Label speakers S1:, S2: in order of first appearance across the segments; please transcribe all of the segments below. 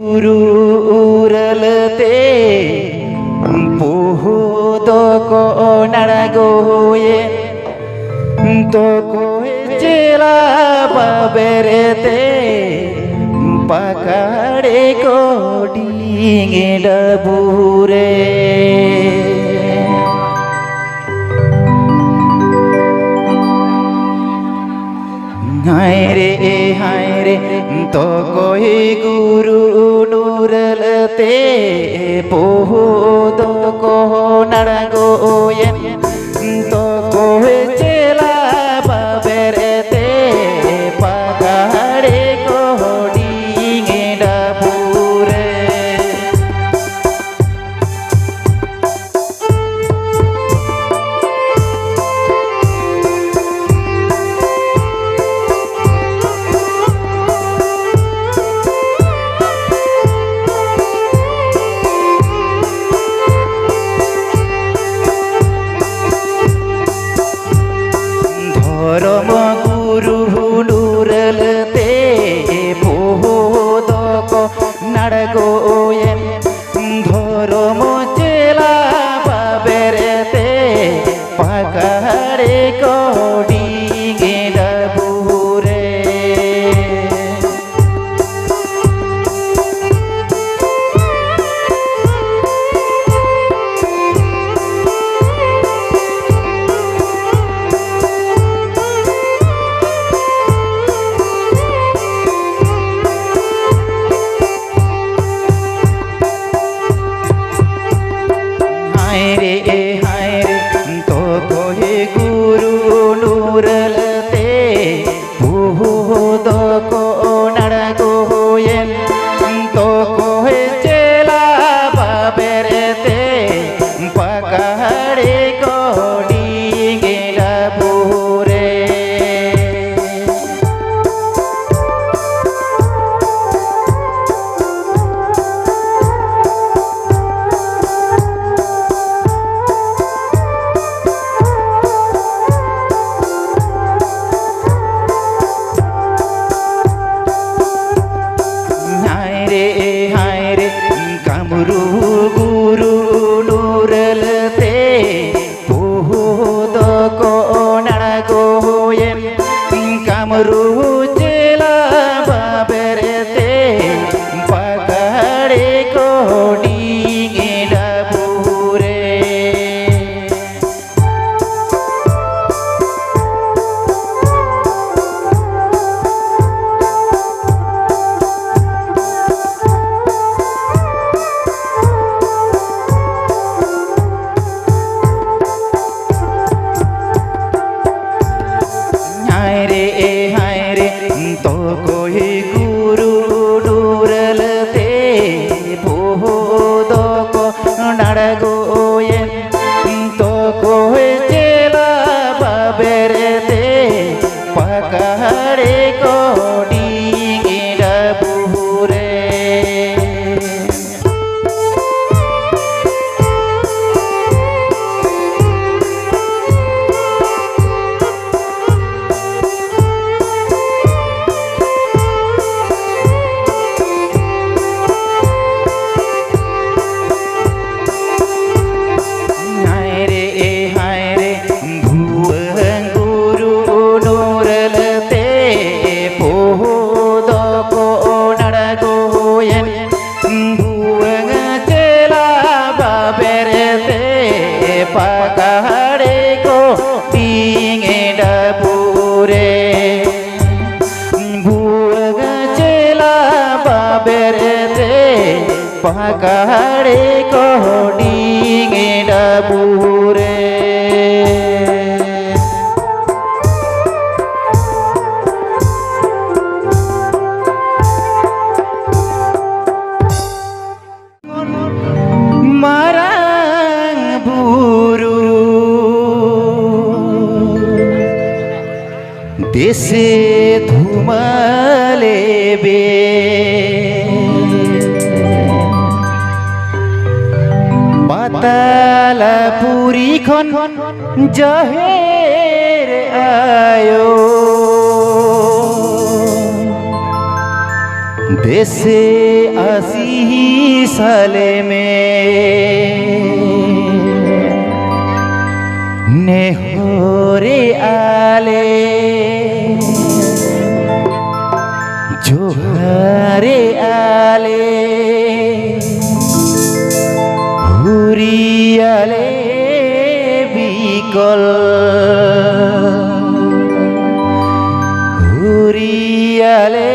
S1: Uralate Puhudoko naragoye Toko jela paberete Pakade ko dingin dabure Hai re to koi guru nuralate podo ko naragoyen to koi chela paberete pagare ko dingin dabure naragoyen dhoromo chela paberete pakare ko dingin dabure hai re to kohe guru nuralate puhudo ko naragoyen to kohe chela paberete pakade ko dingin dabure hai re kamuru guru nuralate puhudo ko naragoyen kamuru chela paberete pakade ko dingin dabure hai re to koi guru nuralate puhudo ko naragoyen to koi chela paberete pakade ko dingin dabure pakade ko dingin dabure buaga chela paberete pakade ko dingin dabure देशे धुमाले बे पाताला पुरी खन जहेर आयो देसे 80 साले में नेहोरे आले जोहारे आले हुरियाले बिकल हुरियाले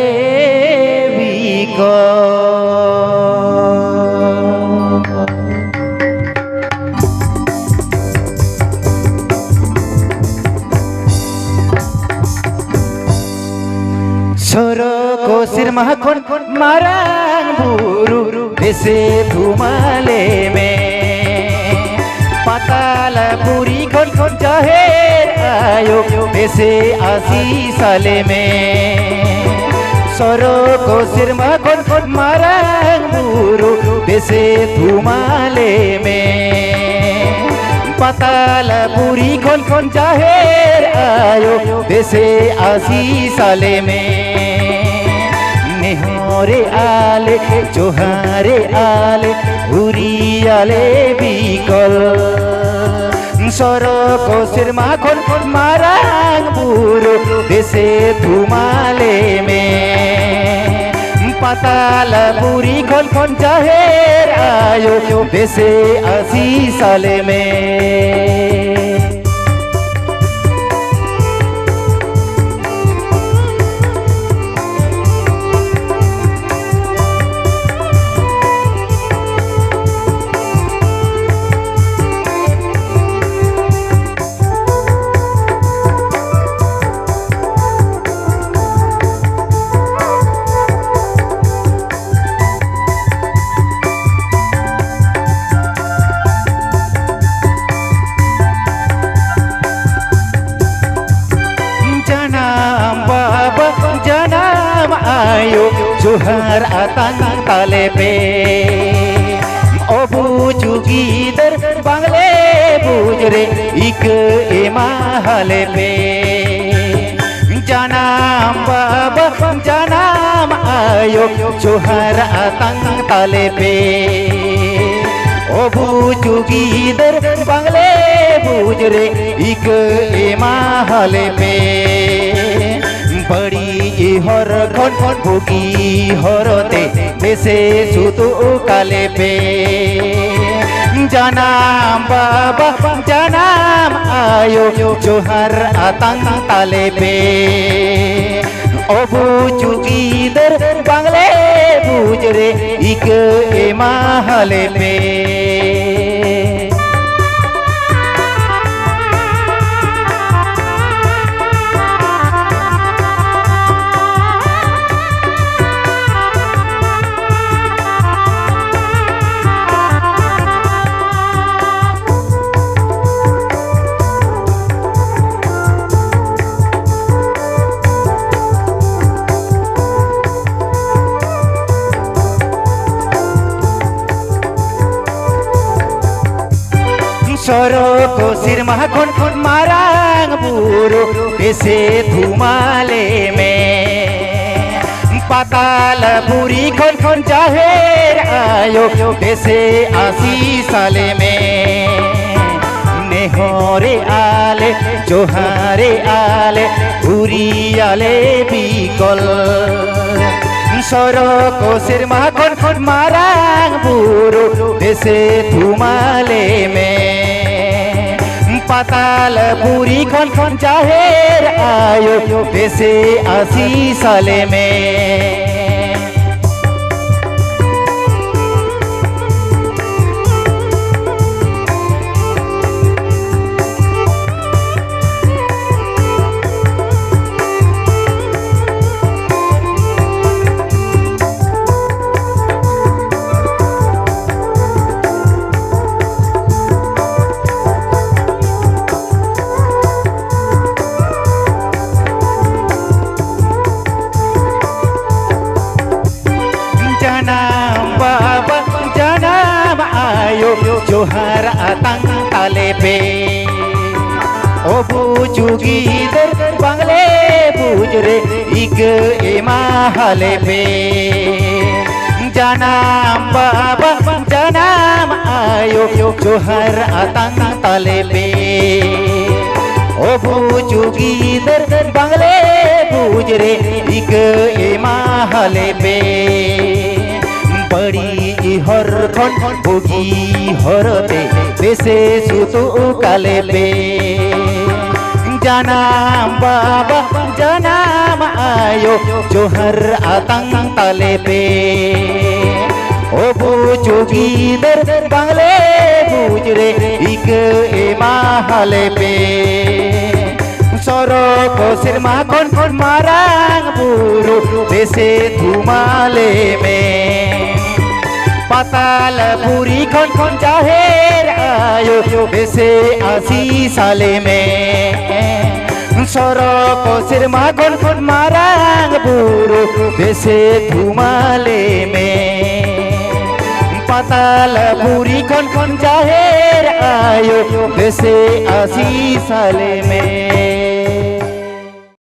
S1: Soroko sirmah kon marang buru dese thumale me patala puri kon jaher ayo dese 80 sale me Soroko sirmah kon marang buru dese thumale me patala puri kon jaher ayo dese 80 sale me नेहोरे आले जोहारे आले हुरियाले बिकल सरको सिरमा kon marang buru dese thumale me patala puri kon jaher ayo dese 80 sale me janam ayo johar atang tale pe obu jugidar bangle bujre ik emahale pe janam baba janam ayo johar atang tale pe obu jugidar bangle bujre ik emahale pe बड़ी हर खन भुगी हरते देसे सुतु काले पे जनाम बाबा जनाम आयो जोहर आतंग ताले पे अबू चुकीदर बांगले बुजरे इक एमाहले पे Soroko sirmah kon marang buru dese thumale me patala puri kon jaher ayo dese 80 sale me nehore ale johare ale huriyale bikol Soroko sirmah kon marang buru dese thumale me patala puri kon jaher ayo dese 80 sale me जोहर आतंग ताले पे ओबू चुगीदर बांगले बुजरे इक एमा हाले पे जनाम बाबा जनाम आयो जोहर आतंग ताले पे ओ बुजुगी दर बांगले बुजरे इक एमा हाले पे बड़ी हर खन बुगी हरते बेसे सुतु काले पे जनाम बाबा जनाम आयो जोहर आतंग ताले पे ओ बुजुगी दर बांगले बुजरे इक एमा हाले पे सरक सिरमा खन मारांग बुरु बेसे धुमाले में पाताल पुरी खन जाहेर आयो बेसे 80 साले में सरक सिरमा खन मारांग बुरु बेसे धुमाले में पाताल पुरी खन जाहेर आयो बेसे 80 साले में